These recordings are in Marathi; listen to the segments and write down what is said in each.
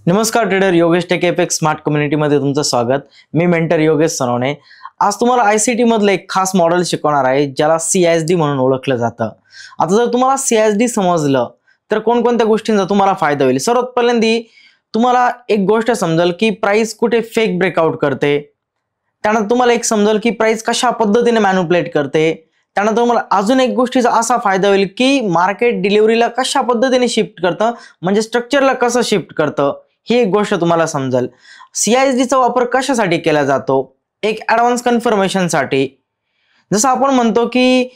नमस्कार trader, Yogesh tech apex smart कम्युनिटीमध्ये तुमचं स्वागत। मी मेंटर योगेश सनवणे। आज तुम्हाला आयसीटी मधलं एक खास मॉडेल शिकवणार आहे ज्याला सीएसडी म्हणून ओळखलं जातं। आता जर तुम्हाला सीएसडी समजलं तर कोणकोणत्या गोष्टींचा तुम्हाला फायदा होईल। सर्वात पहिल्यांदा तुम्हाला एक गोष्ट समजेल की प्राइस कुठे फेक ब्रेकआउट करते, त्यानंतर तुम्हाला एक समजेल की प्राइस कशा पद्धतीने मॅनिप्युलेट करते, त्यानंतर तुम्हाला अजून एक गोष्टीचा असा फायदा होईल की मार्केट डिलिव्हरीला कशा पद्धतीने शिफ्ट करतं, म्हणजे स्ट्रक्चरला कसं शिफ्ट करतं ही एक गोष्ट तुम्हाला समजेल। सीएसडीचा वापर कशासाठी केला जातो, एक ॲडव्हान्स कन्फर्मेशनसाठी। जसं आपण म्हणतो की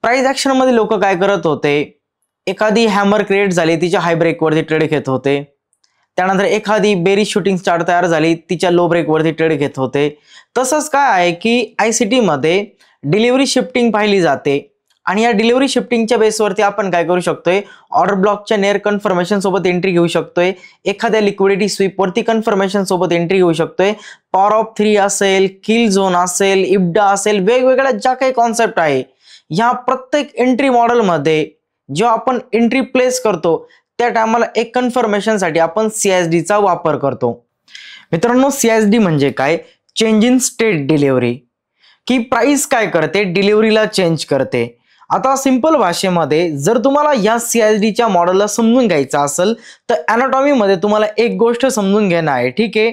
प्राइस ॲक्शन मध्ये लोक काय करत होते, एखादी हॅमर क्रिएट झाली तिच्या हाय ब्रेक वरती ट्रेड घेत होते, त्यानंतर एखादी बेरिश शूटिंग स्टार तयार झाली तिच्या लो ब्रेक वरती ट्रेड घेत होते। तसंच काय आहे की आयसीटी मध्ये डिलिव्हरी शिफ्टिंग पाहिली जाते आणि या डिलिव्हरी शिफ्टिंगच्या बेसवरती आपण काय करू शकतोय, ऑर्डर ब्लॉकच्या नियर कन्फर्मेशन सोबत एंट्री घेऊ शकतोय, एखाद्या लिक्विडिटी स्वीप वरती कन्फर्मेशन सोबत एंट्री घेऊ शकतोय, पॉवर ऑफ 3 असेल, किल झोन असेल, इब्डा असेल, वेगवेगळ्या ज्या काही कॉन्सेप्ट आहे या प्रत्येक एंट्री मॉडेल मध्ये जेव्हा आपण एंट्री प्लेस करतो त्या टायमाला एक कन्फर्मेशनसाठी आपण सीएसडीचा वापर करतो। मित्रांनो, सीएसडी म्हणजे काय, चेंज इन स्टेट डिलिव्हरी, की प्राइस काय करते, डिलिव्हरीला चेंज करते। आता सिंपल भाषेमध्ये जर तुम्हाला या सीएसडीच्या मॉडेलला समजून घ्यायचं असेल तर एनाटॉमी मध्ये तुम्हाला एक गोष्ट समजून घेणं आहे, ठीक आहे।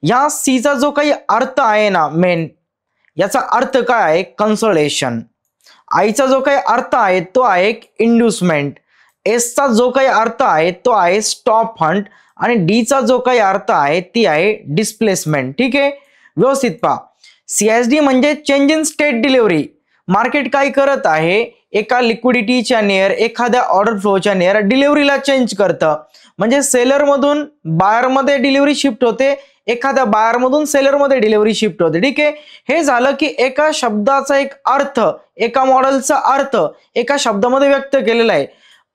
या सीचा जो काही अर्थ आहे ना मेन, याचा अर्थ काय आहे, कन्सोलेशन। आईचा जो काही अर्थ आहे तो आहे इंड्युसमेंट, एसचा जो काही अर्थ आहे तो आहे स्टॉप हंट आणि डीचा जो काही अर्थ आहे ती आहे डिस्प्लेसमेंट, ठीक आहे। व्यवस्थित पहा, सीएसडी म्हणजे change in state delivery. Market काय करत आहे, एका लिक्विडिटीच्या नियर, एखाद्या ऑर्डर फ्लोच्या नियर डिलिव्हरीला चेंज करतं, म्हणजे सेलर मधून बायर मध्ये डिलिव्हरी शिफ्ट होते, एखाद्या बायर मधून सेलर मध्ये डिलिव्हरी शिफ्ट होते, ठीक आहे। हे झालं की एका शब्दाचा एक अर्थ, एका मॉडेलचा अर्थ एका शब्दामध्ये व्यक्त केलेला आहे।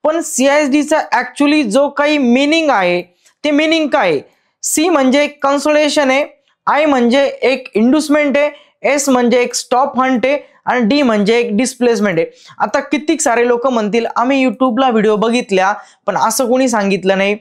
पण सीएसडीचा ऍक्च्युअली जो काही मीनिंग आहे ते मीनिंग काय, सी म्हणजे एक कन्सोलेशन आहे, आय म्हणजे एक इंड्युसमेंट आहे, एस म्हणजे एक स्टॉप हंट आहे आणि डी म्हणजे एक डिस्प्लेसमेंट आहे। आता कित्येक सारे लोक म्हणतील आम्ही युट्यूबला व्हिडिओ बघितल्या पण असं कोणी सांगितलं नाही।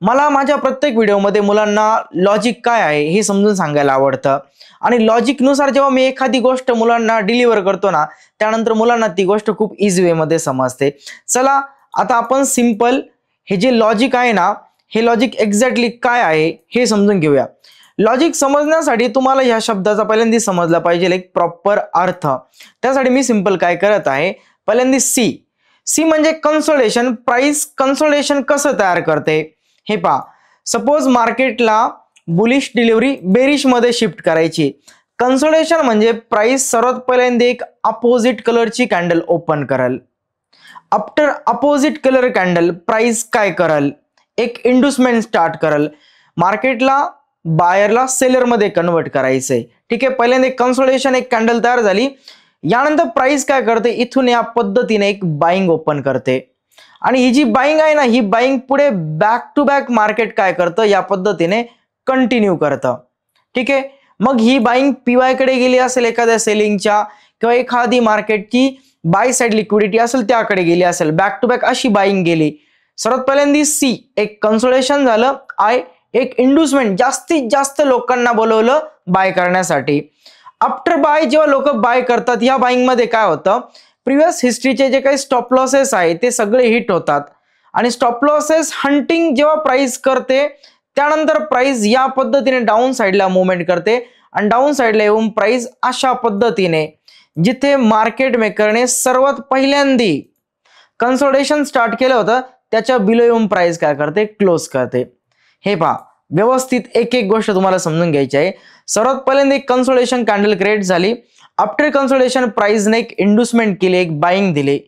मला माझ्या प्रत्येक व्हिडिओमध्ये मुलांना लॉजिक काय आहे हे समजून सांगायला आवडतं आणि लॉजिक नुसार जेव्हा मी एखादी गोष्ट मुलांना डिलिव्हर करतो ना, त्यानंतर मुलांना ती गोष्ट खूप इझी वे मध्ये समजते। चला आता आपण सिंपल हे जे लॉजिक आहे ना, हे लॉजिक एक्झॅक्टली काय आहे हे समजून घेऊया। लॉजिक समजण्यासाठी तुम्हाला या शब्दाचा पहिल्यांदा समजला पाहिजे एक प्रॉपर अर्थ। त्यासाठी मी सिंपल काय करत आहे, पहिल्यांदा सी म्हणजे कन्सोलेशन। प्राइस कन्सोलेशन कसं तयार करते हे पहा। सपोज मार्केटला बुलिश डिलिव्हरी बेरिश मध्ये शिफ्ट करायची, कन्सोलेशन म्हणजे प्राइस सर्वात पहिल्यांदा एक अपोजिट कलरची कॅन्डल ओपन करेल, after opposite colour candle price काय करेल, एक इंड्युसमेंट स्टार्ट करेल, मार्केटला बायरला सेलर मध्ये कन्वर्ट करायचंय, ठीक आहे। पहिल्यांदा एक कन्सोलेशन, एक कॅन्डल तयार झाली, यानंतर प्राइस काय करते, इथून या पद्धतीने एक बाइंग ओपन करते आणि ही जी बाइंग आहे ना, ही बाइंग पुढे बॅक टू बॅक मार्केट काय करतं, या पद्धतीने कंटिन्यू करतं, ठीक आहे। मग ही बाइंग पीवाय कडे गेली असेल एखाद्या सेलिंगच्या, किंवा एखादी मार्केटची बाय साइड लिक्विडिटी असेल त्याकडे गेली असेल, बॅक टू बॅक अशी बाइंग गेली। सर्वात पहिल्यांदा सी एक कन्सोलेशन झालं, आय एक इंड्युसमेंट, जास्तीत जास्त लोकांना बोलवलं बाय करण्यासाठी। आफ्टर बाय जेव्हा लोक बाय करतात, या बाइंग मध्ये काय होतं, प्रिव्हियस हिस्ट्रीचे जे काही स्टॉप लॉसेस आहे ते सगळे हिट होतात आणि स्टॉप लॉसेस हंटिंग जेव्हा प्राइस करते त्यानंतर प्राइस या पद्धतीने डाऊन साइडला मुवमेंट करते आणि डाऊन साइडला येऊन प्राइस अशा पद्धतीने, जिथे मार्केट मेकरने सर्वात पहिल्यांदा कन्सोलिडेशन स्टार्ट केलं होतं त्याच्या बिलो येऊन प्राइस काय करते, क्लोज करते। हे पहा, व्यवस्थित एक एक गोष्ट तुम्हाला समजून घ्यायची आहे। सर्वात पहिल्यांदा एक कन्सोलिडेशन कॅन्डल क्रिएट झाली, आफ्टर कन्सोलिडेशन प्राइसने एक इंड्युसमेंट केली, एक बाइंग दिली।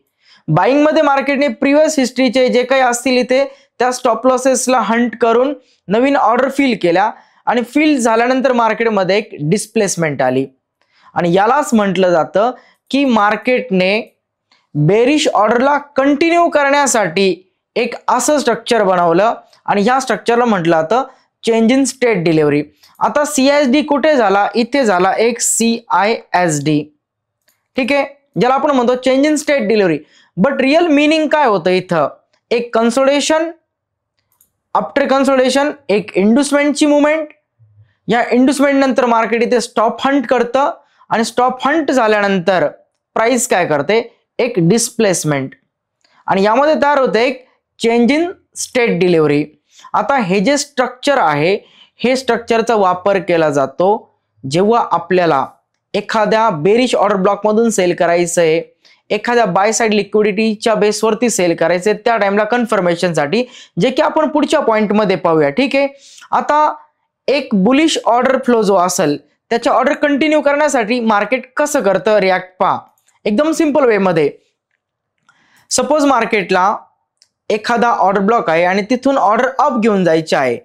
बाइंग मध्ये मार्केटने प्रिव्हियस हिस्ट्रीचे जे काही असतील इथे त्या स्टॉप लॉसेसला हंट करून नवीन ऑर्डर फिल केल्या आणि फिल झाल्यानंतर मार्केटमध्ये एक डिस्प्लेसमेंट आली आणि यालाच म्हटलं जातं की मार्केटने बेरिश ऑर्डरला कंटिन्यू करण्यासाठी एक असं स्ट्रक्चर बनवलं आणि ह्या स्ट्रक्चरला म्हटलं जातं चेंज इन स्टेट डिलिव्हरी। आता सीएसडी कुठे झाला, इथे झाला एक सीआयएसडी, ठीक आहे, ज्याला आपण म्हणतो change in state delivery. But real meaning काय होतं इथं, एक कन्सोलिडेशन, आफ्टर कन्सोलिडेशन एक इंड्युसमेंटची मुवमेंट, या इंड्युसमेंट नंतर मार्केट इथे स्टॉप हंट करतं आणि स्टॉप हंट झाल्यानंतर प्राइस काय करते, एक डिस्प्लेसमेंट, आणि यामध्ये तयार होते एक चेंज इन स्टेट डिलिव्हरी. आता हे जे स्ट्रक्चर आहे, हे स्ट्रक्चरचा वापर केला जातो जेव्हा आपल्याला एखाद्या बेरिश ऑर्डर ब्लॉक मधून सेल करायचं आहे, एखाद्या बाय साइड लिक्विडिटीच्या बेसवरती सेल करायचे, त्या टाइमला कन्फर्मेशनसाठी, जे की आपण पुढच्या पॉइंटमध्ये पाहूया. ठीक आहे. आता एक बुलिश ऑर्डर फ्लो जो असेल त्याच्या ऑर्डर कंटिन्यू करण्यासाठी मार्केट कसं करतं रिॲक्ट पहा. एकदम सिंपल वे मध्ये, सपोज मार्केटला एखादा ऑर्डर ब्लॉक आहे आणि तिथून ऑर्डर अप घेऊन जायची आहे,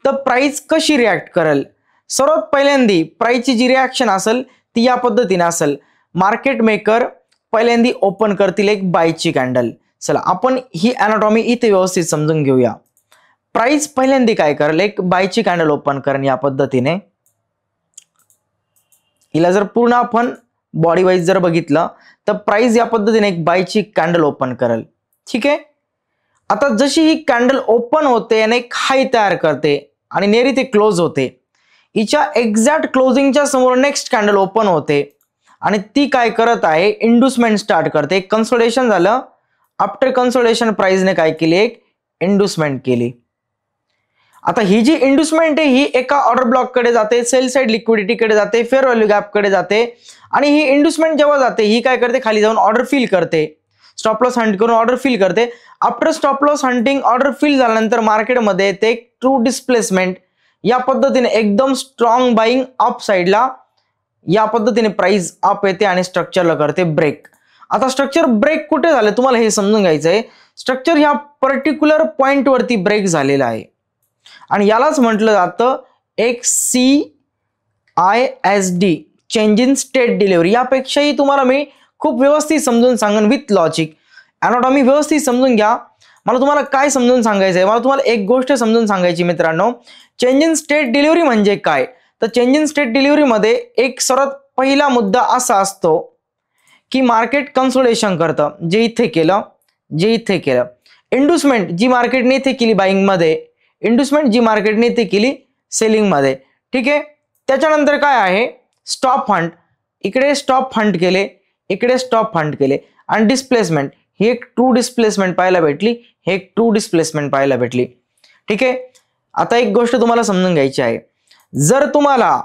तर प्राइस कशी रिॲक्ट करेल. सर्वात पहिल्यांदी प्राइसची जी रिॲक्शन असेल ती या पद्धतीने असेल. मार्केट मेकर पहिल्यांदी ओपन करतील एक बायची कॅन्डल. चला आपण ही अनाटॉमी इथे व्यवस्थित समजून घेऊया. प्राइस पहिल्यांदी काय करेल, एक बायची कॅन्डल ओपन करेल या पद्धतीने. हिला जर पूर्ण आपण बॉडी वाईज जर बघितलं तर प्राइस या पद्धतीने एक बायची कॅन्डल ओपन करेल. ठीक आहे. आता जशी ही कॅन्डल ओपन होते आणि एक हाय तयार करते आणि नेरी ते क्लोज होते, हिच्या एक्झॅक्ट क्लोजिंगच्या समोर नेक्स्ट कॅन्डल ओपन होते आणि ती काय करत आहे, इंड्युसमेंट स्टार्ट करते. कन्सोलिडेशन झालं. आफ्टर कन्सोलिडेशन प्राइसने काय केली, एक इंड्युसमेंट केली. आता ही जी इंड्युसमेंट आहे ही एका ऑर्डर ब्लॉक कडे जाते, सेल साइड लिक्विडिटी कडे जाते, फेअर व्हॅल्यू गॅप कडे जाते, आणि ही इंड्युसमेंट जेव्हा जाते ही काय करते, खाली जाऊन ऑर्डर फिल करते, स्टॉप लॉस हंट करून ऑर्डर फिल करते. After stop loss hunting order fill झाल्यानंतर मार्केटमध्ये ते एक ट्रू डिस्प्लेसमेंट, या पद्धतीने एकदम स्ट्रॉंग बाईंग अप साइडला या पद्धतीने प्राइस अप येते आणि स्ट्रक्चरला करते ब्रेक. आता स्ट्रक्चर ब्रेक कुठे झाले तुम्हाला हे समजून घ्यायचं आहे. स्ट्रक्चर ह्या पर्टिक्युलर पॉइंट वरती ब्रेक झालेला आहे आणि यालाच म्हटलं जातं एक CISD, change in state delivery. यापेक्षाही तुम्हाला मी खूप व्यवस्थित समजून सांगेन विथ लॉजिक. अनाटॉमी व्यवस्थित समजून घ्या. मला तुम्हाला काय समजून सांगायचं आहे, मला तुम्हाला एक गोष्ट समजून सांगायची मित्रांनो. चेंज इन स्टेट डिलिव्हरी म्हणजे काय, तर चेंज इन स्टेट डिलिव्हरी मध्ये एक सर्वात पहिला मुद्दा असा असतो की मार्केट कन्सोलिडेशन करतं, जे इथे केलं, जे इथे केलं. इंड्युसमेंट जी मार्केटने इथे केली बाईंग मध्ये, इंड्युसमेंट जी मार्केटने इथे केली सेलिंग मध्ये. ठीक आहे. त्याच्यानंतर काय आहे, स्टॉप हंट. इकडे स्टॉप हंट केले, इकडे स्टॉप हंट केले, आणि डिस्प्लेसमेंट. ही एक ट्रू डिस्प्लेसमेंट पाहायला भेटली, हे एक ट्रू डिस्प्लेसमेंट पाहायला भेटली. ठीक आहे. आता एक गोष्ट तुम्हाला समजून घ्यायची आहे. जर तुम्हाला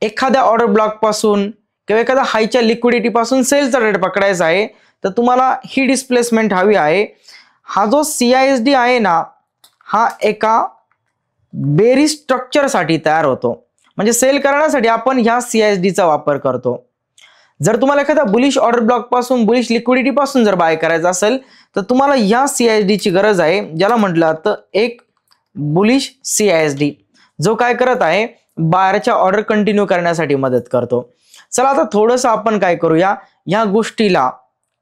एखाद्या ऑर्डर ब्लॉक पासून किंवा एखाद्या हायच्या लिक्विडिटी पासून सेलचा रेट पकडायचा आहे तर तुम्हाला ही डिस्प्लेसमेंट हवी आहे. हा जो CISD आहे ना, हा एका बेरिश स्ट्रक्चरसाठी तयार होतो, म्हणजे सेल करण्यासाठी आपण ह्या CISD चा वापर करतो. जर तुम्हाला एखाद्या बुलिश ऑर्डर ब्लॉक पासून, बुलिश लिक्विडिटी पासून जर बाय करायचं असेल तर तुम्हाला या CISD ची गरज आहे, ज्याला म्हटलं जातं एक बुलिश CISD, जो काय करत आहे, बायरच्या ऑर्डर कंटिन्यू करण्यासाठी मदत करतो. चला आता थोडंसं आपण काय करूया, या गोष्टीला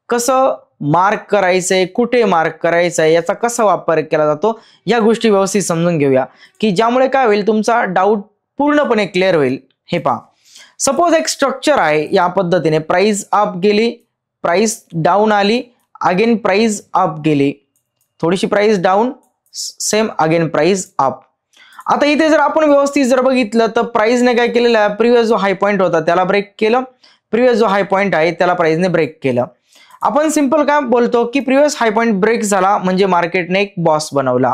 कसं मार्क करायचंय, कुठे मार्क करायचंय, याचा कसा वापर केला जातो, या गोष्टी व्यवस्थित समजून घेऊया, की ज्यामुळे काय होईल, तुमचा डाऊट पूर्णपणे क्लिअर होईल. हे पहा, सपोज एक स्ट्रक्चर आहे या पद्धतीने, प्राइस अप गेली, प्राइस डाऊन आली, अगेन प्राइस अप गेली, थोडीशी price down, same again price up. आता इथे जर आपण व्यवस्थित जर बघितलं तर प्राइसने काय केलेलं आहे, प्रिव्हियस जो हाय पॉईंट होता त्याला ब्रेक केलं, प्रिव्हियस जो हाय पॉईंट आहे त्याला प्राइसने ब्रेक केलं. आपण सिंपल काय बोलतो की प्रिव्हियस हाय पॉईंट ब्रेक झाला म्हणजे मार्केटने एक बॉस बनवला,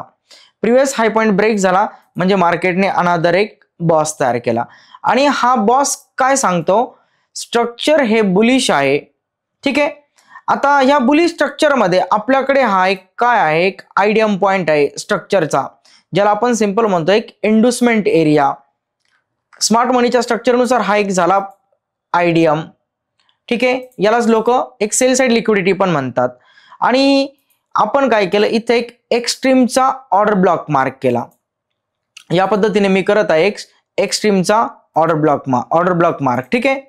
प्रिव्हियस हाय पॉईंट ब्रेक झाला म्हणजे मार्केटने अनादर एक बॉस तयार केला. आणि हा बॉस काय सांगतो, स्ट्रक्चर हे बुलिश आहे. ठीक आहे. आता या बुलिश स्ट्रक्चर मध्ये आपल्याकडे हा एक काय आहे, एक आयडियम पॉइंट आहे स्ट्रक्चरचा, ज्याला आपण सिंपल म्हणतो एक इंड्युसमेंट एरिया. स्मार्ट मनीच्या स्ट्रक्चरनुसार हा एक झाला आयडियम. ठीक आहे. यालाच लोक एक सेल साइड लिक्विडिटी पण म्हणतात. आणि आपण काय केलं, इथे एक एक्स्ट्रीमचा ऑर्डर ब्लॉक मार्क केला. या पद्धतीने मी करत आहे एक्स्ट्रीमचा ऑर्डर ब्लॉक मार्क. ठीक आहे.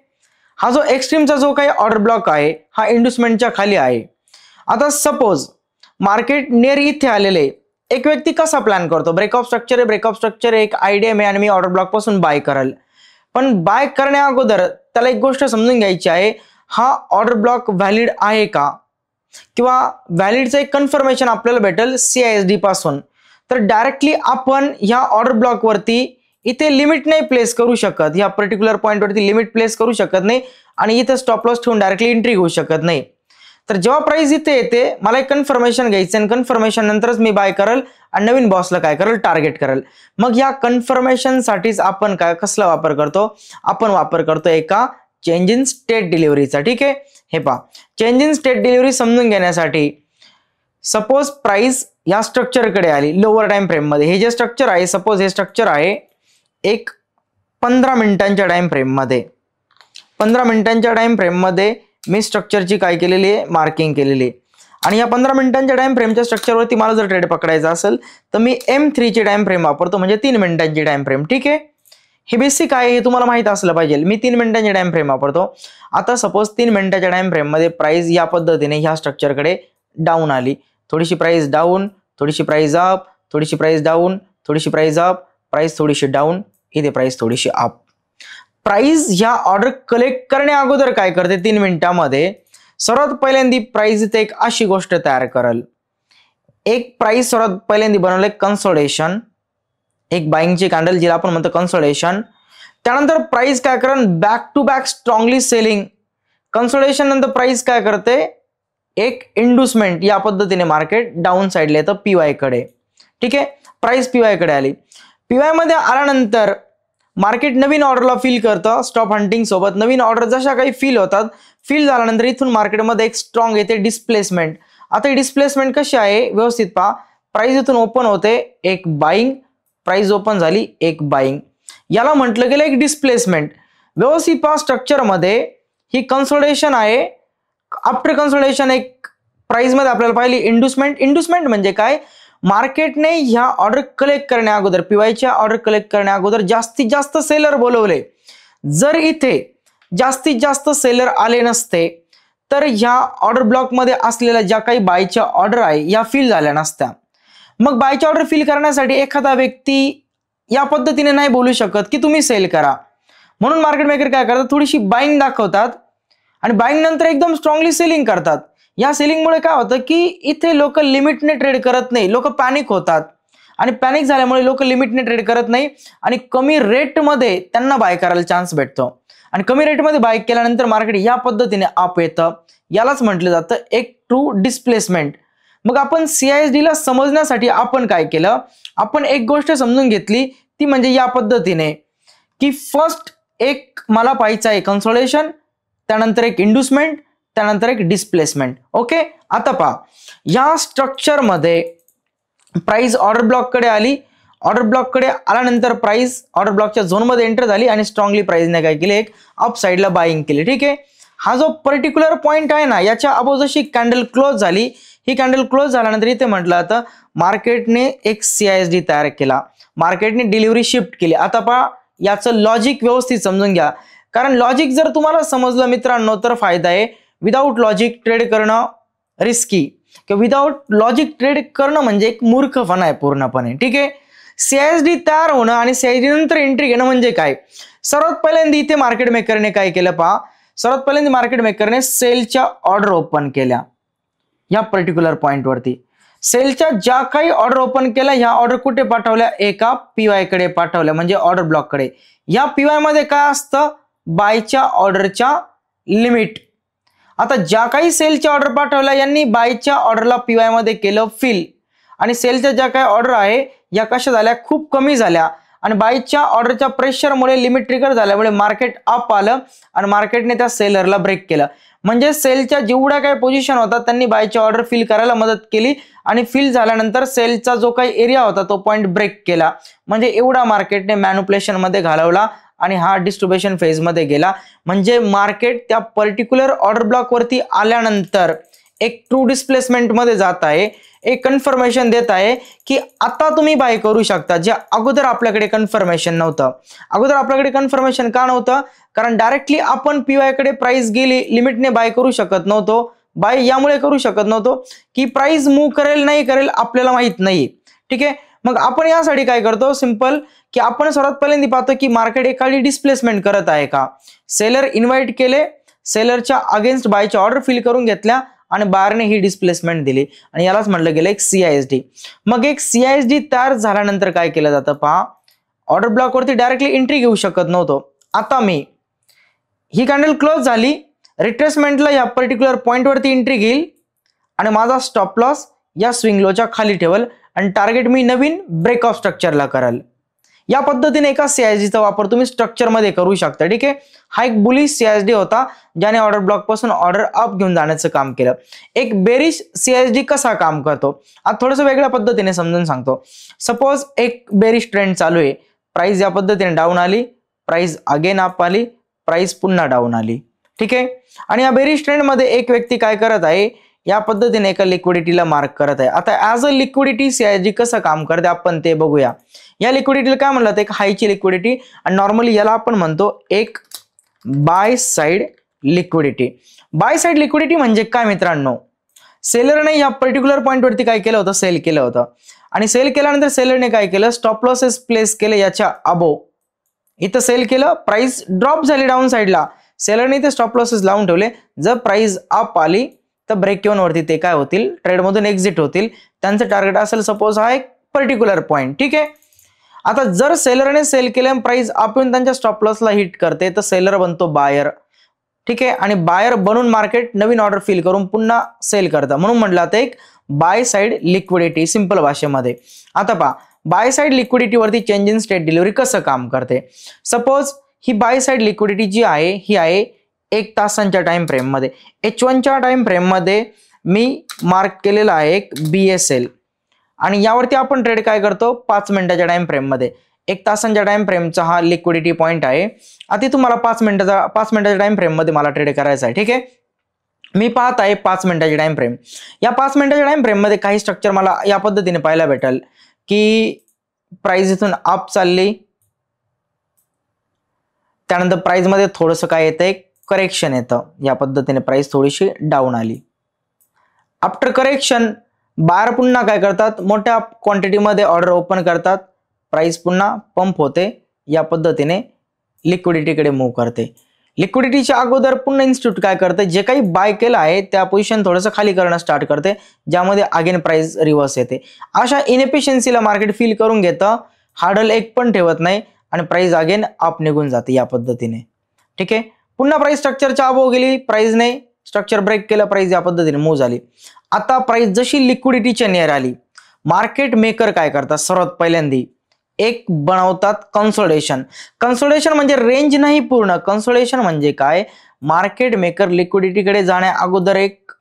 हा जो एक्स्ट्रीमचा जो काही ऑर्डर ब्लॉक आहे हा इंड्युसमेंटच्या खाली आहे. आता सपोज मार्केट नियर इथे आलेले, एक व्यक्ती कसा प्लॅन करतो, ब्रेकऑफ स्ट्रक्चर आहे, ब्रेकऑफ स्ट्रक्चर एक आयडियम आहे आणि मी ऑर्डर ब्लॉक पासून बाय करेल. पण बाय करण्या अगोदर त्याला एक गोष्ट समजून घ्यायची आहे, हा ऑर्डर ब्लॉक व्हॅलिड आहे का, किंवा व्हॅलिडचं एक कन्फर्मेशन आपल्याला भेटेल CISD पासून. तर डायरेक्टली आपण ह्या ऑर्डर ब्लॉक वरती इथे लिमिट नाही प्लेस करू शकत, ह्या पर्टिक्युलर पॉइंट वरती लिमिट प्लेस करू शकत नाही आणि इथे स्टॉप लॉस ठेवून डायरेक्टली एंट्री घेऊ शकत नाही. तर जेव्हा प्राइस इथे येते मला एक कन्फर्मेशन घ्यायचं आणि कन्फर्मेशन नंतरच मी बाय करेल आणि नवीन बॉसला काय करेल, टार्गेट करेल. मग या कन्फर्मेशन साठीच आपण काय कसला वापर करतो, आपण वापर करतो एका चेंज इन स्टेट डिलिव्हरीचा. ठीक आहे, हे पहा चेंज इन स्टेट डिलिव्हरी समजून घेण्यासाठी सपोज प्राइस या स्ट्रक्चरकडे आली लोअर टाइम फ्रेम मध्ये. हे जे स्ट्रक्चर आहे, सपोज हे स्ट्रक्चर आहे एक 15 मिनिटांच्या टाइम फ्रेम मध्ये. 15 मिनिटांच्या टाइम फ्रेम मध्ये मी स्ट्रक्चरची काय केलेली आहे, मार्किंग केलेली आहे. आणि या 15 मिनिटांच्या टाइम फ्रेमच्या स्ट्रक्चरवरती मला जर ट्रेड पकडायचा असेल तर मी M3 ची टाइम फ्रेम वापरतो, म्हणजे 3 मिनिटांची टाइम फ्रेम. ठीक आहे, हे बेसिक आहे, हे तुम्हाला माहित असलं पाहिजे. मी 3 मिनिटांची टाइम फ्रेम वापरतो. आता सपोज 3 मिनिटाच्या टाइम फ्रेम मध्ये प्राइस या पद्धतीने ह्या स्ट्रक्चरकडे डाऊन आली, थोडीशी प्राइस डाऊन, थोडीशी प्राइस अप, थोडीशी प्राइस डाऊन, थोडीशी प्राइस अप, प्राइस थोडीशी डाऊन, इथे प्राइस थोडीशी अप. प्राइस ह्या ऑर्डर कलेक्ट करण्या अगोदर काय करते, 3 मिनिटांमध्ये सर्वात पहिल्यांदा प्राइस इथे एक अशी गोष्ट तयार करेल. एक प्राइस सर्वात पहिल्यांदा बनवले कन्सोलिडेशन, एक बाइंगची कॅन्डल जिला आपण म्हणतो कन्सोलिडेशन. त्यानंतर प्राइस काय करेल, back to back strongly selling. Consolidation नंतर प्राइस काय करते, एक इंड्युसमेंट, या पद्धतीने मार्केट डाऊन साइडला येतं PY कडे. ठीक आहे, प्राइस PY कडे आली. PY मध्ये आल्यानंतर मार्केट नवीन ऑर्डरला फील करतं, स्टॉप हंटिंग सोबत नवीन ऑर्डर जशा काही फील होतात, फील झाल्यानंतर इथून मार्केटमध्ये एक स्ट्रॉंग येते डिस्प्लेसमेंट. आता ही डिस्प्लेसमेंट कशी आहे व्यवस्थित पहा. प्राइस इथून ओपन होते एक बाइंग, प्राइस ओपन झाली एक बाइंग, याला म्हटलं गेलं एक डिस्प्लेसमेंट. व्यवस्थित पहा स्ट्रक्चरमध्ये ही कन्सोलिडेशन आहे. आफ्टर कन्सोलिडेशन एक प्राइस मध्ये आपल्याला पाहिली इंड्युसमेंट. इंड्युसमेंट म्हणजे काय, मार्केटने ह्या ऑर्डर कलेक्ट करण्या अगोदर, PYच्या ऑर्डर कलेक्ट करण्या अगोदर जास्तीत जास्त सेलर बोलवले. जर इथे जास्तीत जास्त सेलर आले नसते तर ह्या ऑर्डर ब्लॉक मध्ये असलेल्या ज्या काही बायच्या ऑर्डर आहे या फील झाल्या नसत्या. मग बायच्या ऑर्डर फील करण्यासाठी एखादा व्यक्ती या पद्धतीने नाही बोलू शकत की तुम्ही सेल करा, म्हणून मार्केट मेकर काय करतात, थोडीशी बाइंग दाखवतात आणि बाइंग नंतर एकदम स्ट्रॉंगली सेलिंग करतात. या सेलिंगमुळे काय होतं की इथे लोक लिमिटने ट्रेड करत नाही, लोक पॅनिक होतात आणि पॅनिक झाल्यामुळे लोक लिमिटने ट्रेड करत नाही आणि कमी रेटमध्ये त्यांना बाय करायला चान्स भेटतो. आणि कमी रेटमध्ये बाय केल्यानंतर मार्केट या पद्धतीने अप येतं, यालाच म्हटलं जातं एक ट्रू डिस्प्लेसमेंट. मग आपण CISD ला समजण्यासाठी आपण काय केलं, आपण एक गोष्ट समजून घेतली, ती म्हणजे या पद्धतीने की फर्स्ट एक मला पाहायचं आहे कन्सोलिडेशन, त्यानंतर एक इंड्युसमेंट, त्यानंतर एक डिस्प्लेसमेंट. ओके, आता पहा या स्ट्रक्चर मध्ये प्राइस ऑर्डर ब्लॉक कडे आली, ऑर्डर ब्लॉक कडे आल्यानंतर प्राइस ऑर्डर ब्लॉकच्या झोन मध्ये एंटर झाली आणि स्ट्रॉंगली प्राइसने काय केले, एक अप साइडला बाइंग केली. ठीक आहे, हा जो पर्टिक्युलर पॉइंट आहे ना, याच्या अबोव जशी कॅन्डल क्लोज झाली, ही कॅन्डल क्लोज झाल्यानंतर इथे म्हटलं आता मार्केटने एक CISD तयार केला, मार्केटने डिलिव्हरी शिफ्ट केली. आता पहा याचं लॉजिक व्यवस्थित समजून घ्या, कारण लॉजिक जर तुम्हाला समजलं मित्रांनो तर फायदा आहे. विदाउट लॉजिक ट्रेड करणं रिस्की, किंवा विदाउट लॉजिक ट्रेड करणं म्हणजे एक मूर्खपणा आहे पूर्णपणे. ठीक आहे, CISD तयार होणं आणि CISD नंतर एंट्री घेणं म्हणजे काय. सर्वात पहिल्यांदा इथे मार्केट मेकरने काय केलं पहा, सर्वात पहिल्यांदा मार्केट मेकरने सेलच्या ऑर्डर ओपन केल्या. या पर्टिक्युलर पॉइंट वरती सेलच्या ज्या काही ऑर्डर ओपन केल्या, ह्या ऑर्डर कुठे पाठवल्या, एका PY कडे पाठवल्या, म्हणजे ऑर्डर ब्लॉक कडे. या PY मध्ये काय असतं, बायच्या ऑर्डरच्या लिमिट. आता ज्या काही सेलच्या ऑर्डर पाठवल्या यांनी बायच्या ऑर्डरला PY मध्ये केलं फिल, आणि सेलच्या ज्या काही ऑर्डर आहे या कशा झाल्या, खूप कमी झाल्या, आणि बायच्या ऑर्डरच्या प्रेशरमुळे लिमिट ट्रिगर झाल्यामुळे मार्केट अप आलं आणि मार्केटने त्या सेलरला ब्रेक केलं. म्हणजे सेलच्या जेवढ्या काही पोझिशन होता त्यांनी बायची ऑर्डर फिल करायला मदत केली आणि फिल झाल्यानंतर सेलचा जो काही एरिया होता तो पॉइंट ब्रेक केला. म्हणजे एवढा मार्केटने मॅन्युप्युलेशन मध्ये घालवला आणि हा डिस्ट्रीब्युशन फेज मध्ये गेला. म्हणजे मार्केट त्या पर्टिक्युलर ऑर्डर ब्लॉक वरती आल्यानंतर एक ट्रू डिस्प्लेसमेंट मध्ये जात आहे, एक कन्फर्मेशन देत आहे की आता तुम्ही बाय करू शकता, जे अगोदर आपल्याकडे कन्फर्मेशन नव्हतं. अगोदर आपल्याकडे कन्फर्मेशन का नव्हतं, कारण डायरेक्टली आपण PY कडे प्राइस गेली, लिमिटने बाय करू शकत नव्हतो. बाय यामुळे करू शकत नव्हतो की प्राइस मूव्ह करेल नाही करेल आपल्याला माहित नाही. ठीक आहे, मग आपण यासाठी काय करतो, सिंपल की आपण सर्वात पहिल्यांदा पाहतो की मार्केट एखादी डिस्प्लेसमेंट करत आहे का. सेलर इन्व्हाइट केले, सेलरच्या अगेन्स्ट बायच्या ऑर्डर फिल करून घेतल्या आणि बायरने ही डिस्प्लेसमेंट दिली आणि यालाच म्हटलं गेलं एक CISD. मग एक CISD तयार झाल्यानंतर काय केलं जातं पहा, ऑर्डर ब्लॉकवरती डायरेक्टली एंट्री घेऊ शकत नव्हतो. आता मी ही कॅन्डल क्लोज झाली, रिट्रेसमेंटला या पर्टिक्युलर पॉइंटवरती एंट्री घेईल आणि माझा स्टॉप लॉस या स्विंग लोच्या खाली ठेवल आणि टार्गेट मी नवीन ब्रेक ऑफ स्ट्रक्चरला कराल. या पद्धतीने एका CISDचा वापर तुम्ही स्ट्रक्चरमध्ये करू शकता. ठीक आहे, हा एक बुलिश CISD होता ज्याने ऑर्डर ब्लॉक पासून ऑर्डर अप घेऊन जाण्याचं काम केलं. एक बेरिश CISD कसा काम करतो आता थोडंसं वेगळ्या पद्धतीने समजून सांगतो. सपोज एक बेरिश ट्रेंड चालू आहे, प्राइस या पद्धतीने डाऊन आली, प्राइस अगेन अप आली, प्राइस पुन्हा डाऊन आली. ठीक आहे, आणि या बेरिश ट्रेंड मध्ये एक व्यक्ती काय करत आहे, या पद्धतीने एका लिक्विडिटीला मार्क करत आहे. आता ऍज अ लिक्विडिटी CISD कसं काम करते आपण ते बघूया. या लिक्विडिटीला काय म्हणलं, एक हायची लिक्विडिटी आणि नॉर्मली याला आपण म्हणतो एक bye side liquidity. Bye side liquidity म्हणजे काय मित्रांनो, सेलरने या पर्टिक्युलर पॉइंटवरती काय केलं होतं, सेल केलं होतं आणि सेल केल्यानंतर सेलरने काय केलं, स्टॉप लॉसेस प्लेस केले याच्या अबोव. इथं सेल केलं, प्राइस ड्रॉप झाली डाऊन साइडला, सेलरने इथे स्टॉप लॉसेस लावून ठेवले. जर प्राइस अप आली तर ब्रेक इव्हन वरती ते काय होतील, ट्रेड मधून एक्झिट होतील. त्यांचं टार्गेट असेल सपोज हा एक पर्टिक्युलर पॉइंट. ठीक आहे, आता जर सेलरने सेल केले आणि प्राइस अप येऊन त्यांच्या स्टॉप लॉसला हिट करते तर सेलर बनतो बायर. ठीक आहे, आणि बायर बनून मार्केट नवीन ऑर्डर फिल करून पुन्हा सेल करतं, म्हणून म्हटलं आता एक बाय साइड लिक्विडिटी सिंपल भाषेमध्ये. आता पहा, बाय साइड लिक्विडिटी वरती चेंज इन स्टेट डिलिव्हरी कसं काम करते. सपोज ही बाय साइड लिक्विडिटी जी आहे ही आहे 1 तासांच्या टाइम फ्रेम मध्ये. H1च्या टाइम फ्रेम मध्ये मी मार्क केलेला आहे एक BSL आणि यावरती आपण ट्रेड काय करतो 5 मिनिटाच्या टाइम फ्रेम मध्ये. 1 तासांच्या टाइम फ्रेमचा हा लिक्विडिटी पॉइंट आहे. आता तुम्हाला 5 मिनिटाच्या टाइम फ्रेम मध्ये मला ट्रेड करायचा आहे. ठीक आहे, मी पाहत आहे 5 मिनिटाची टाइम फ्रेम. या 5 मिनिटाच्या टाइम फ्रेम मध्ये काही स्ट्रक्चर मला या पद्धतीने पाहायला भेटेल की प्राइस इथून अप चालली, त्यानंतर प्राइस मध्ये थोडंसं काय येतं, एक करेक्शन येतं, या पद्धतीने प्राइस थोडीशी डाऊन आली. आफ्टर करेक्शन बायर पुन्हा काय करतात, मोठ्या क्वांटिटीमध्ये ऑर्डर ओपन करतात, प्राइस पुन्हा पंप होते, या पद्धतीने लिक्विडिटीकडे मूव्ह करते. लिक्विडिटीच्या अगोदर पुन्हा इन्स्टिट्यूट काय करते, जे काही बाय केलं आहे त्या पोझिशन थोडंसं खाली करणं स्टार्ट करते, ज्यामध्ये अगेन प्राइस रिव्हर्स येते. अशा इनएफिशियन्सीला मार्केट फील करून घेतं, हार्डल एक पण ठेवत नाही आणि प्राइस अगेन अप निघून जाते या पद्धतीने. ठीक आहे, पुन्हा प्राइस स्ट्रक्चरच्या अबोव गेली, प्राइसने स्ट्रक्चर ब्रेक केलं, प्राइस या पद्धतीने मूव्ह झाली. आता प्राइस जशी लिक्विडिटीच्या नियर आली, मार्केट मेकर काय करतात, सर्वात पहिल्यांदा एक बनवतात कन्सोलिडेशन. कन्सोलिडेशन म्हणजे रेंज नाही पूर्ण, कन्सोलिडेशन म्हणजे काय, मार्केट मेकर लिक्विडिटीकडे जाण्या अगोदर एक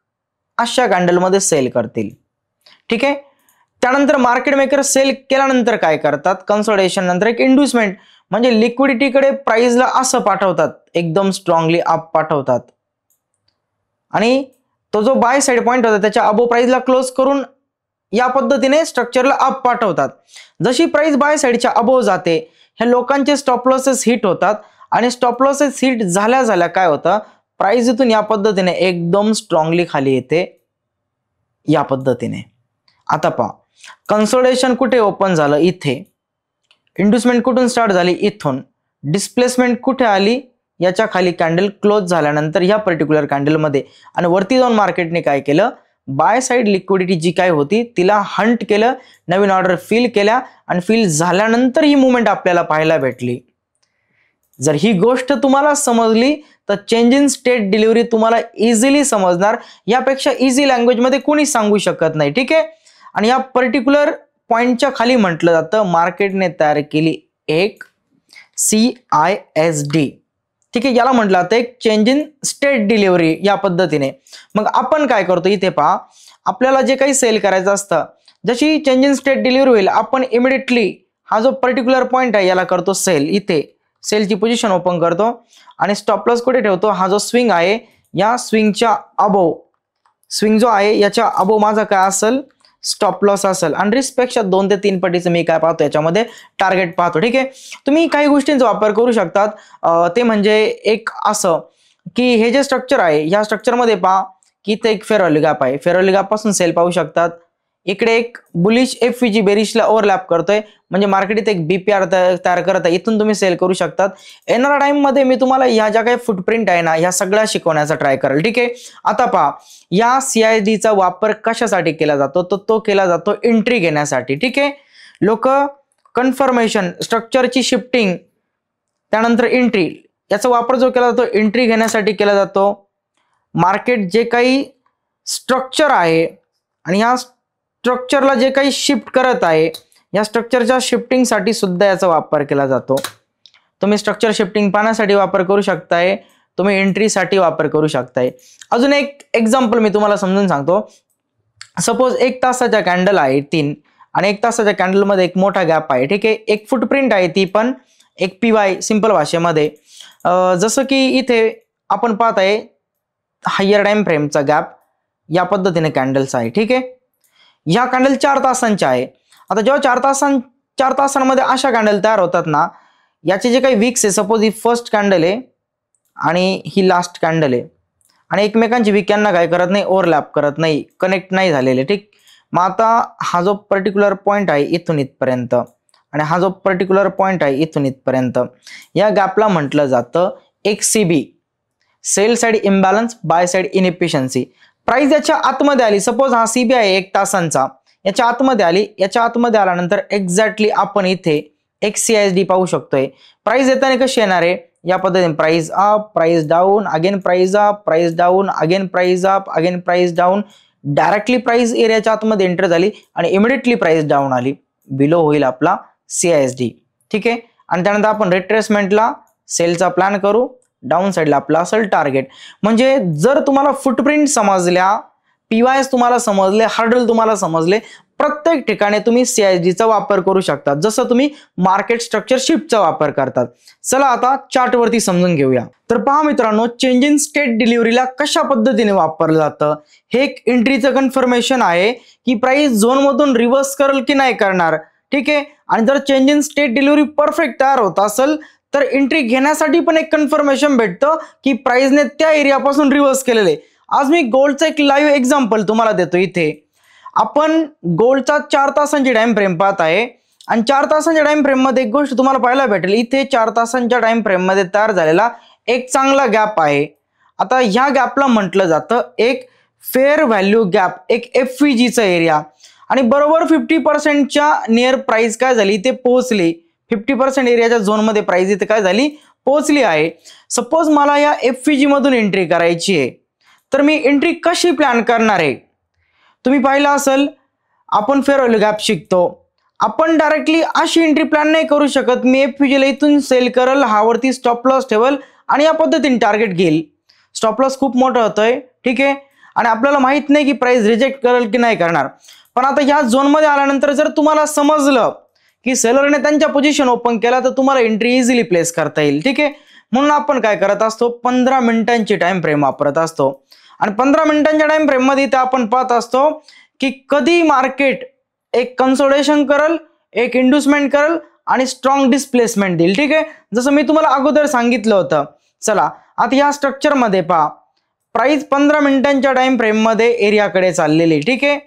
अशा कॅन्डल मध्ये सेल करतील. ठीक आहे, त्यानंतर मार्केट मेकर सेल केल्यानंतर काय करतात, कन्सोलिडेशन नंतर एक इंड्युसमेंट म्हणजे लिक्विडिटीकडे प्राइसला असं पाठवतात, एकदम स्ट्रॉंगली अप पाठवतात आणि तो जो बाय साइड पॉइंट होता त्याच्या अबो प्राइसला क्लोज करून या पद्धतीने स्ट्रक्चरला अप पाठवतात. जशी प्राइस बाय साइडच्या अबो जाते, ह्या लोकांचे स्टॉप लॉसेस हिट होतात आणि स्टॉप लॉसेस हिट झाल्या काय होतं, प्राइस इथून या पद्धतीने एकदम स्ट्रॉंगली खाली येते या पद्धतीने. आता पहा, कन्सोलिडेशन कुठे ओपन झालं, इथे. इंड्युसमेंट कुठून स्टार्ट झाली, इथून. डिस्प्लेसमेंट कुठे आली, याच्या खाली कॅन्डल क्लोज झाल्यानंतर ह्या पर्टिक्युलर कॅन्डल मध्ये, आणि वरती जाऊन मार्केटने काय केलं, बाय साइड लिक्विडिटी जी काय होती तिला हंट केलं, नवीन ऑर्डर फिल केल्या आणि फिल झाल्यानंतर ही मुवमेंट आपल्याला पाहायला भेटली. जर ही गोष्ट तुम्हाला समजली तर चेंज इन स्टेट डिलिव्हरी तुम्हाला इझिली समजणार, यापेक्षा इझी लँग्वेज मध्ये कोणी सांगू शकत नाही. ठीक आहे, आणि या पर्टिक्युलर पॉइंटच्या खाली म्हटलं जातं मार्केटने तयार केली एक CISD. ठीक आहे, याला म्हटलं जातं एक चेंज इन स्टेट डिलिव्हरी या पद्धतीने. मग आपण काय करतो, इथे पहा, आपल्याला जे काही सेल करायचं असतं, जशी चेंज इन स्टेट डिलिव्हरी होईल आपण इमिडिएटली हा जो पर्टिक्युलर पॉइंट आहे याला करतो सेल. इथे सेलची पोझिशन ओपन करतो आणि स्टॉप लॉस कुठे ठेवतो, हा जो स्विंग आहे या स्विंगच्या अबोव, स्विंग जो आहे याच्या अबोव माझा काय असेल, स्टॉप लॉस असेल आणि रिस्कपेक्षा 2 ते 3 पटीचं मी काय पाहतो, याच्यामध्ये टार्गेट पाहतो. ठीक आहे, तुम्ही काही गोष्टींचा वापर करू शकतात, ते म्हणजे एक असं की हे जे स्ट्रक्चर आहे या स्ट्रक्चरमध्ये पहा की इथे एक फेअर व्हॅल्यू गॅप आहे, फेअर व्हॅल्यू गॅप पासून सेल पाहू शकतात. इकडे एक बुलिश एफव्हीजी बेरिशला ओव्हरलॅप करतोय, म्हणजे मार्केट इथे एक बीपीआर तयार करत आहे. इथून तुम्ही सेल करू शकतात. येणाऱ्या टाइम मध्ये मी तुम्हाला ह्या ज्या काही फुटप्रिंट आहे ना ह्या सगळ्या शिकवण्याचा ट्राय करेल. ठीक आहे. आता पहा, या CISD चा वापर कशासाठी केला जातो, तो केला जातो एंट्री घेण्यासाठी. ठीक आहे. लोक कन्फर्मेशन, स्ट्रक्चरची शिफ्टिंग, त्यानंतर एंट्री, याचा वापर जो केला जातो एंट्री घेण्यासाठी केला जातो. मार्केट जे काही स्ट्रक्चर आहे आणि ह्या स्ट्रक्चरला जे काही शिफ्ट करत आहे, या स्ट्रक्चरच्या शिफ्टिंग साठी सुद्धा याचा वापर केला जातो. तुम्ही स्ट्रक्चर शिफ्टिंग पाहण्यासाठी वापर करू शकताय, तुम्ही एंट्रीसाठी वापर करू शकताय. अजून एक एक्झाम्पल मी तुम्हाला समजून सांगतो. सपोज 1 तासाच्या कॅन्डल आहे 3 आणि 1 तासाच्या कॅन्डल मध्ये एक मोठा गॅप आहे. ठीक आहे. एक फुटप्रिंट आहे, ती पण एक PY सिंपल भाषेमध्ये. जसं की इथे आपण पाहत आहे हायर टाइम फ्रेमचा गॅप या पद्धतीने कॅन्डल्स आहे. ठीक आहे. या कॅन्डल 4 तासांच्या आहे. आता जेव्हा 4 तासांमध्ये अशा कॅन्डल तयार होतात ना, याचे जे काही विक्स आहे, सपोज ही फर्स्ट कॅन्डल आहे आणि ही लास्ट कॅन्डल आहे आणि एकमेकांची विक यांना काय करत नाही, ओव्हरलॅप करत नाही, कनेक्ट नाही झालेले. ठीक. मग आता हा जो पर्टिक्युलर पॉइंट आहे इथून इथपर्यंत आणि हा जो पर्टिक्युलर पॉइंट आहे इथून इथपर्यंत, या गॅपला म्हटलं जातं एक CB, sell side imbalance, buy side inefficiency. Price याच्या आतमध्ये आली, सपोज हा CB आहे 1 तासांचा, याच्या आतमध्ये आली, याच्या आतमध्ये आल्यानंतर एक्झॅक्टली आपण इथे एक CISD पाहू शकतोय. प्राइस येताना कशी येणार आहे, या पद्धतीने price up, price down, again price up, price down, again price up, again price down. Directly price एरियाच्या आतमध्ये एंटर झाली आणि इमिडिएटली प्राइस डाऊन आली. बिलो होईल आपला CISD. ठीक आहे. आणि त्यानंतर आपण रिट्रेसमेंटला सेलचा प्लॅन करू, डाऊन साइडला आपला असेल टार्गेट. म्हणजे जर तुम्हाला फुटप्रिंट समजल्या, PYs तुम्हाला समजले, हर्डल तुम्हाला समजले, प्रत्येक ठिकाणी तुम्ही CISD चा वापर करू शकता, जसं तुम्ही मार्केट स्ट्रक्चर शिफ्टचा वापर करतात. चला आता चार्ट वरती समजून घेऊया. तर पहा मित्रांनो, चेंज इन स्टेट डिलिव्हरीला कशा पद्धतीने वापरलं जातं. हे एक एंट्रीचं कन्फर्मेशन आहे की प्राइस झोन मधून रिव्हर्स करेल की नाही करणार. ठीक आहे. आणि जर change in state delivery perfect तयार होत असेल तर एंट्री घेण्यासाठी पण एक कन्फर्मेशन भेटतं की प्राइसने त्या एरियापासून रिव्हर्स केलेले. आज मी गोल्डचं एक लाईव्ह एक्झाम्पल तुम्हाला देतो. इथे आपण गोल्डचा 4 तासांची टाइम फ्रेम पाहत आहे आणि 4 तासांच्या टाइम फ्रेम मध्ये एक गोष्ट तुम्हाला पाहायला भेटेल. इथे 4 तासांच्या टाइम फ्रेम मध्ये तयार झालेला एक चांगला गॅप आहे. आता ह्या गॅपला म्हटलं जातं एक फेअर व्हॅल्यू गॅप, एक FVG चा एरिया. आणि बरोबर 50% नियर प्राइस काय झाली, इथे पोहोचली. 50% एरियाच्या झोन मध्ये प्राइस इथे काय झाली, पोहोचली आहे. सपोज मला या FVG मधून एंट्री करायची आहे, तर मी एंट्री कशी प्लॅन करणार आहे. तुम्ही पाहिलं असेल, आपण फेअर व्हॅल्यू गॅप शिकतो, आपण डायरेक्टली अशी एंट्री प्लॅन नाही करू शकत. मी FVG ला इथून सेल करल, हा वरती स्टॉप लॉस ठेवल आणि या पद्धतीने टार्गेट घेईल. स्टॉप लॉस खूप मोठा होतोय. ठीक आहे. आणि आपल्याला माहित नाही की प्राइस रिजेक्ट करेल की नाही करणार. पण आता या झोन मध्ये आल्यानंतर जर तुम्हाला समजलं की सेलरने त्यांच्या पोझिशन ओपन केला तर तुम्हाला एंट्री इझिली प्लेस करता येईल. ठीक आहे. म्हणून आपण काय करत असतो, 15 मिनिटांची टाइम फ्रेम वापरत असतो. आणि 15 मिनिटांच्या टाइम फ्रेम मध्ये इथे आपण पाहत असतो की कधी मार्केट एक कन्सोलिडेशन करल, एक इंड्युसमेंट करल आणि स्ट्रॉंग डिस्प्लेसमेंट देईल. ठीक आहे. जसं मी तुम्हाला अगोदर सांगितलं होतं. चला आता या स्ट्रक्चर मध्ये पहा, प्राइस 15 मिनिटांच्या टाइम फ्रेम मध्ये एरियाकडे चाललेली. ठीक आहे.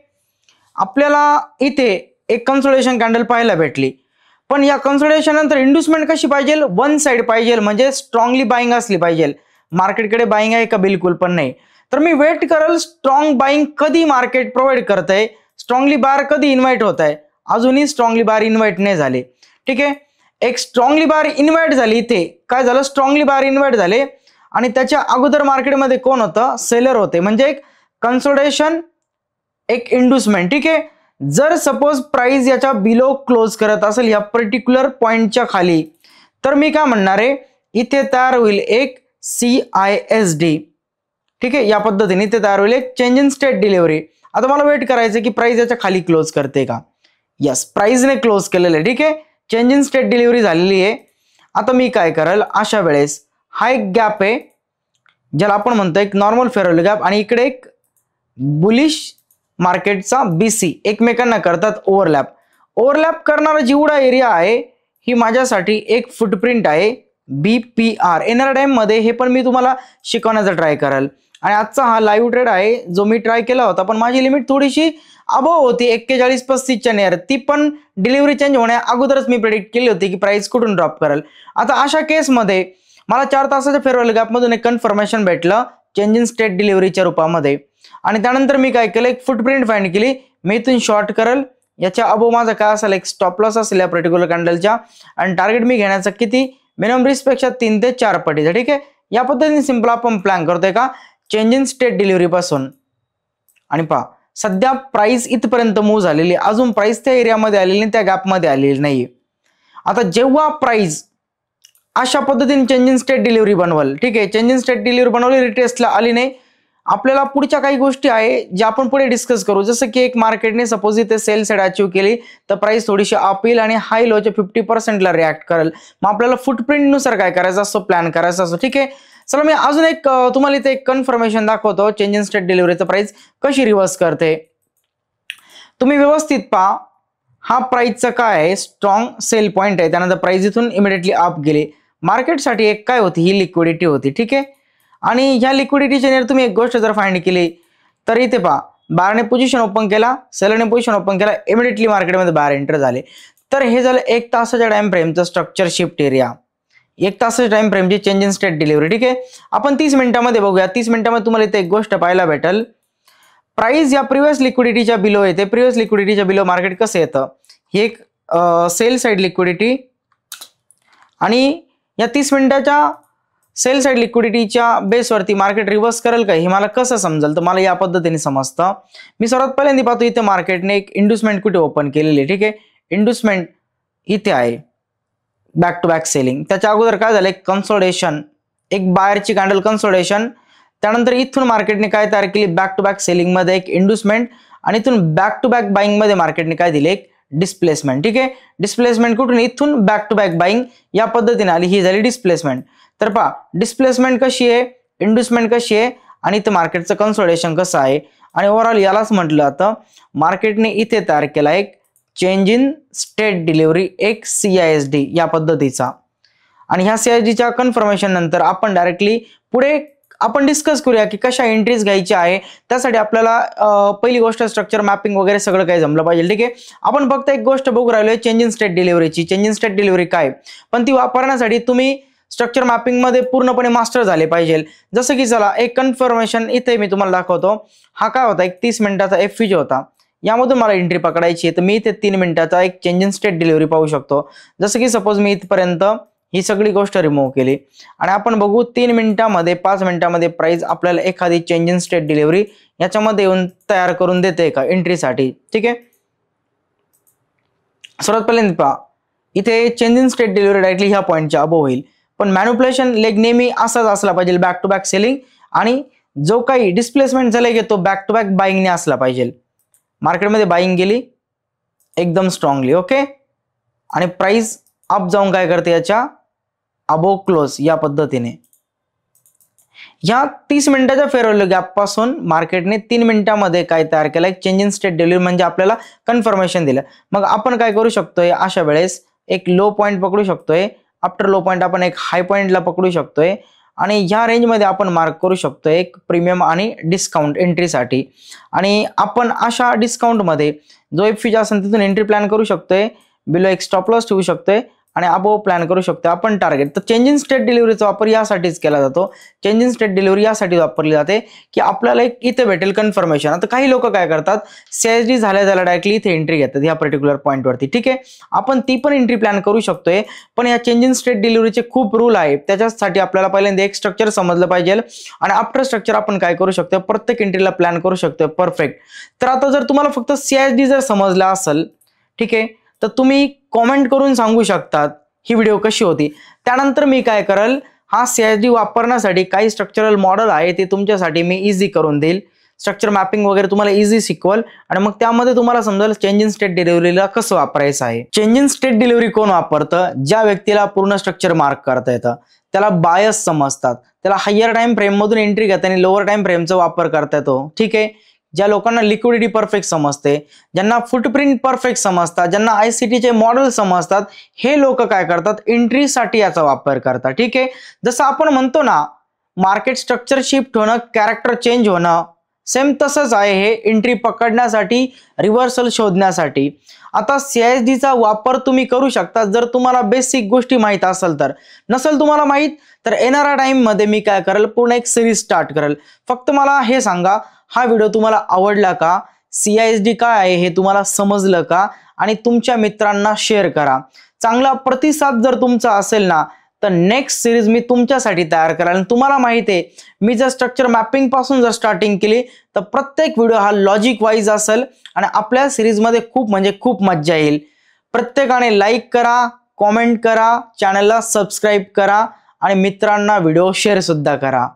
आपल्याला इथे एक कन्सोलिडेशन कॅन्डल पाहायला भेटली, पण या कन्सोलिडेशन नंतर इंड्युसमेंट कशी पाहिजे, वन साइड पाहिजे, म्हणजे स्ट्रॉंगली बाइंग असली पाहिजे. मार्केटकडे बाइंग आहे का, बिलकुल पण नाही. तर मी वेट करल स्ट्रॉंग बाइंग कधी मार्केट प्रोव्हाइड करतंय, स्ट्रॉंगली बार कधी इन्व्हाइट होत आहे. अजूनही स्ट्रॉंगली बार इन्व्हाइट नाही झाले. ठीक आहे. एक स्ट्रॉंगली बार इन्व्हाइट झाली, इथे काय झालं, स्ट्रॉंगली बार इन्व्हाइट झाले आणि त्याच्या अगोदर मार्केटमध्ये कोण होतं, सेलर होते. म्हणजे एक कन्सोलिडेशन, एक इंड्युसमेंट. ठीक आहे. जर सपोज प्राइस याच्या बिलो क्लोज करत असेल या पर्टिक्युलर पॉइंटच्या खाली, तर मी काय म्हणणार आहे, इथे तयार होईल एक CISD. ठीक आहे. या पद्धतीने इथे तयार होईल एक चेंज इन स्टेट डिलिव्हरी. आता मला वेट करायचं की प्राइस याच्या खाली क्लोज करते का. यस, प्राइसने क्लोज केलेलं आहे. ठीक आहे. चेंज इन स्टेट डिलिव्हरी झालेली आहे. आता मी काय करेल, अशा वेळेस हा एक गॅप आहे ज्याला आपण म्हणतो एक नॉर्मल फेअर व्हॅल्यू गॅप आणि इकडे एक बुलिश मार्केटचा BC एकमेकांना करतात ओव्हरलॅप. ओव्हरलॅप करणारा जेवढा एरिया आहे ही माझ्यासाठी एक फुटप्रिंट आहे BPR. येणाऱ्या टाइम मध्ये हे पण मी तुम्हाला शिकवण्याचा ट्राय करेल. आणि आजचा हा लाईव्ह ट्रेड आहे जो मी ट्राय केला होता, पण माझी लिमिट थोडीशी अबोव होती 41-35च्या नियर, ती पण डिलिव्हरी चेंज होण्या अगोदरच मी प्रेडिक्ट केली होती की प्राइस कुठून ड्रॉप करेल. आता अशा केसमध्ये मला 4 तासाच्या फेअर गॅपमधून एक कन्फर्मेशन भेटलं चेंज इन स्टेट डिलिव्हरीच्या रूपामध्ये, आणि त्यानंतर मी काय केलं, एक फुटप्रिंट फाइंड केली. मी इथून शॉर्ट करेल, याच्या अबोव माझा काय असेल, एक स्टॉप लॉस असेल या पर्टिक्युलर कॅन्डलच्या, आणि टार्गेट मी घेण्याचा किती, मिनिमम रिस्क पेक्षा 3 ते 4 पटीचा. ठीक आहे, या पद्धतीने सिंपल आपण प्लॅन करतोय का चेंज इन स्टेट डिलिव्हरी पासून. आणि पहा सध्या प्राइस इथपर्यंत मूव्ह झालेली, अजून प्राइस त्या एरियामध्ये आलेली नाही, त्या गॅपमध्ये आलेली नाही. आता जेव्हा प्राइस अशा पद्धतीने चेंज इन स्टेट डिलिव्हरी बनवल, ठीक आहे, चेंज इन स्टेट डिलिव्हरी बनवली, रिटेस्टला आली नाही, आपल्याला पुढच्या काही गोष्टी आहे ज्या आपण पुढे डिस्कस करू. जसं की एक मार्केटने सपोज इथे सेल साइड अचीव केली तर प्राइस थोडीशी अप येईल आणि हाय लोच्या 50%ला रिॲक्ट करेल. मग आपल्याला फुटप्रिंट नुसार काय करायचं असतो, प्लॅन करायचा असतो. ठीक आहे, चला मी अजून एक तुम्हाला इथे एक कन्फर्मेशन दाखवतो चेंज इन स्टेट डिलिव्हरीचं प्राइस कशी रिव्हर्स करते. तुम्ही व्यवस्थित पहा, हा प्राइसचा काय आहे, स्ट्रॉंग सेल पॉईंट आहे, त्यानंतर प्राइस इथून इमिडिएटली अप गेली. मार्केटसाठी एक काय होती, ही लिक्विडिटी होती. ठीक आहे, आणि ह्या लिक्विडिटीच्या नियर तुम्ही एक गोष्ट जर फाइंड केली तर इथे पहा, बायरने पोझिशन ओपन केला, सेलरने पोझिशन ओपन केला, इमिडिएटली मार्केटमध्ये बाहेर एंटर झाले. तर हे झालं 1 तासाच्या टाइम फ्रेमचं स्ट्रक्चर शिफ्ट एरिया, 1 तासाच्या टाइम फ्रेमची चेंज इन स्टेट डिलिव्हरी. ठीक आहे, आपण 30 मिनिटांमध्ये बघूया. 30 मिनिटांमध्ये तुम्हाला इथे एक गोष्ट पाहायला भेटेल, प्राइस या प्रिव्हियस लिक्विडिटीच्या बिलो येते. प्रिव्हियस लिक्विडिटीच्या बिलो मार्केट कसं येतं, ही एक सेल साइड लिक्विडिटी, आणि या 30 मिनिटाच्या सेल साइड लिक्विडिटीच्या बेसवरती मार्केट रिव्हर्स करेल का, हे मला कसं समजेल, तर मला या पद्धतीने समजतं. मी सर्वात पहिल्यांदा पाहतो इथे मार्केटने एक इंड्युसमेंट कुठे ओपन केलेली आहे. ठीक आहे, इंड्युसमेंट इथे आहे, बॅक टू बॅक सेलिंग. त्याच्या अगोदर काय झालं, एक कन्सोलिडेशन, एक बायरची कॅन्डल कन्सोलिडेशन, त्यानंतर इथून मार्केटने काय तयार केली, बॅक टू बॅक सेलिंग मध्ये एक इंड्युसमेंट, आणि इथून बॅक टू बॅक बाईंग मध्ये मार्केटने काय दिले, एक डिस्प्लेसमेंट. ठीक आहे, डिस्प्लेसमेंट कुठून, इथून बॅक टू बॅक बाईंग या पद्धतीने आली, ही झाली डिस्प्लेसमेंट. तर पहा डिस्प्लेसमेंट कशी आहे, इंड्युसमेंट कशी आहे, आणि इथे मार्केटचं कन्सोलिडेशन कसं आहे, आणि ओव्हरऑल यालाच म्हटलं जातं मार्केटने इथे तयार केला एक चेंज इन स्टेट डिलिव्हरी, एक CISD या पद्धतीचा. आणि ह्या CISDच्या कन्फर्मेशन नंतर आपण डायरेक्टली पुढे आपण डिस्कस करूया की कशा एंट्रीज घ्यायच्या आहे. त्यासाठी आपल्याला पहिली गोष्ट स्ट्रक्चर मॅपिंग वगैरे सगळं काही जमलं पाहिजे. ठीक आहे, आपण फक्त एक गोष्ट बघू राहिलोय चेंज इन स्टेट डिलिव्हरीची. चेंज इन स्टेट डिलिव्हरी काय, पण ती वापरण्यासाठी तुम्ही स्ट्रक्चर मॅपिंग मध्ये पूर्णपणे मास्टर झाले पाहिजे. जसं की चला एक कन्फर्मेशन इथे मी तुम्हाला दाखवतो. हा काय होता, एक 30 मिनिटाचा FVG होता, यामधून मला एंट्री पकडायची आहे. तर मी इथे 3 मिनिटाचा एक चेंज इन स्टेट डिलिव्हरी पाहू शकतो. जसं की सपोज मी इथपर्यंत ही सगळी गोष्ट रिमूव्ह केली, आणि आपण बघू 3 मिनिटांमध्ये 5 मिनिटांमध्ये प्राइस आपल्याला एखादी चेंज इन स्टेट डिलिव्हरी याच्यामध्ये येऊन तयार करून देते का एंट्रीसाठी. ठीक आहे, सर्वात पहिल्यांदा पहा इथे change in state delivery directly ह्या पॉईंटच्या अबोव होईल, पण मॅन्युप्युलेशन लेग नेहमी असाच असला पाहिजे, बॅक टू बॅक सेलिंग, आणि जो काही डिस्प्लेसमेंट झाला घेतो बॅक टू बॅक बाईंगने असला पाहिजे. मार्केटमध्ये बाईंग गेली एकदम स्ट्रॉंगली, ओके, आणि प्राइस अप जाऊन काय करते, याच्या अबोव क्लोज या पद्धतीने. या 30 मिनिटाच्या फेअर व्हॅल्यू गॅप पासून मार्केटने 3 मिनिटांमध्ये काय तयार केलं, एक चेंज इन स्टेट डिलिव्हरी, म्हणजे आपल्याला कन्फर्मेशन दिलं. मग आपण काय करू शकतोय, अशा वेळेस एक लो पॉईंट पकडू शकतोय, आफ्टर लो पॉईंट आपण एक हाय पॉईंटला पकडू शकतोय, आणि ह्या रेंजमध्ये आपण मार्क करू शकतोय एक प्रीमियम आणि डिस्काउंट एंट्रीसाठी. आणि आपण अशा डिस्काउंटमध्ये जो FVG असेल तिथून एंट्री प्लॅन करू शकतोय, बिलो एक स्टॉप लॉस ठेवू शकतोय, आणि अबोव प्लॅन करू शकतो आपण टार्गेट. तर चेंज इन स्टेट डिलिव्हरीचा वापर यासाठीच केला जातो. चेंज इन स्टेट डिलिव्हरी यासाठी वापरली जाते की आपल्याला एक इथे भेटेल कन्फर्मेशन. आता काही लोक काय करतात, CISD झाल्या डायरेक्टली इथे एंट्री घेतात या पर्टिक्युलर पॉईंटवरती. ठीक आहे, आपण ती पण एंट्री प्लॅन करू शकतोय, पण या चेंज इन स्टेट डिलिव्हरीचे खूप रूल आहे. त्याच्यासाठी आपल्याला पहिल्यांदा एक स्ट्रक्चर समजलं पाहिजे, आणि आफ्टर स्ट्रक्चर आपण काय करू शकतो, प्रत्येक एंट्रीला प्लॅन करू शकतो परफेक्ट. तर आता जर तुम्हाला फक्त CISD जर समजला असेल, ठीक आहे, तर तुम्ही कॉमेंट करून सांगू शकतात ही व्हिडिओ कशी होती. त्यानंतर मी काय करेल, हा CISD वापरण्यासाठी काही स्ट्रक्चरल मॉडेल आहे ते तुमच्यासाठी मी इझी करून देईल. स्ट्रक्चर मॅपिंग वगैरे तुम्हाला इझी शिकवल, आणि मग त्यामध्ये तुम्हाला समजेल चेंज इन स्टेट डिलिव्हरीला कसं वापरायचं आहे. चेंज इन स्टेट डिलिव्हरी कोण वापरतं, ज्या व्यक्तीला पूर्ण स्ट्रक्चर मार्क करता येतं, त्याला बायस समजतात, त्याला हायर टाइम फ्रेम मधून एंट्री घेताना लोअर टाइम फ्रेमचा वापर करता येतो. ठीक आहे, ज्या लोकांना लिक्विडिटी परफेक्ट समजते, ज्यांना फुटप्रिंट परफेक्ट समजतात, ज्यांना ICTचे मॉडेल समजतात, हे लोक काय करतात, एंट्रीसाठी याचा वापर करतात. ठीक आहे, जसं आपण म्हणतो ना, मार्केट स्ट्रक्चर शिफ्ट होणं, कॅरेक्टर चेंज होणं, सेम तसंच आहे हे एंट्री पकडण्यासाठी, रिव्हर्सल शोधण्यासाठी. आता CISD चा वापर तुम्ही करू शकता जर तुम्हाला बेसिक गोष्टी माहीत असेल तर. नसेल तुम्हाला माहीत तर येणाऱ्या टाइम मध्ये मी काय करेल, पूर्ण एक सिरीज स्टार्ट करेल. फक्त मला हे सांगा, हा व्हिडिओ तुम्हाला आवडला का? CISD काय आहे हे तुम्हाला समजलं का? आणि तुमच्या मित्रांना शेअर करा. चांगला प्रतिसाद जर तुमचा असेल ना तर नेक्स्ट सिरीज मी तुमच्यासाठी तयार करेल. तुम्हाला माहिती आहे, मी जर स्ट्रक्चर मॅपिंग पासून जर स्टार्टिंग केली तर प्रत्येक व्हिडिओ हा लॉजिक वाईज असेल आणि आपल्या सिरीज मध्ये खूप म्हणजे खूप मज्जा येईल. प्रत्येकाने लाईक करा, कमेंट करा, चॅनलला सबस्क्राईब करा आणि मित्रांना व्हिडिओ शेअर सुद्धा करा.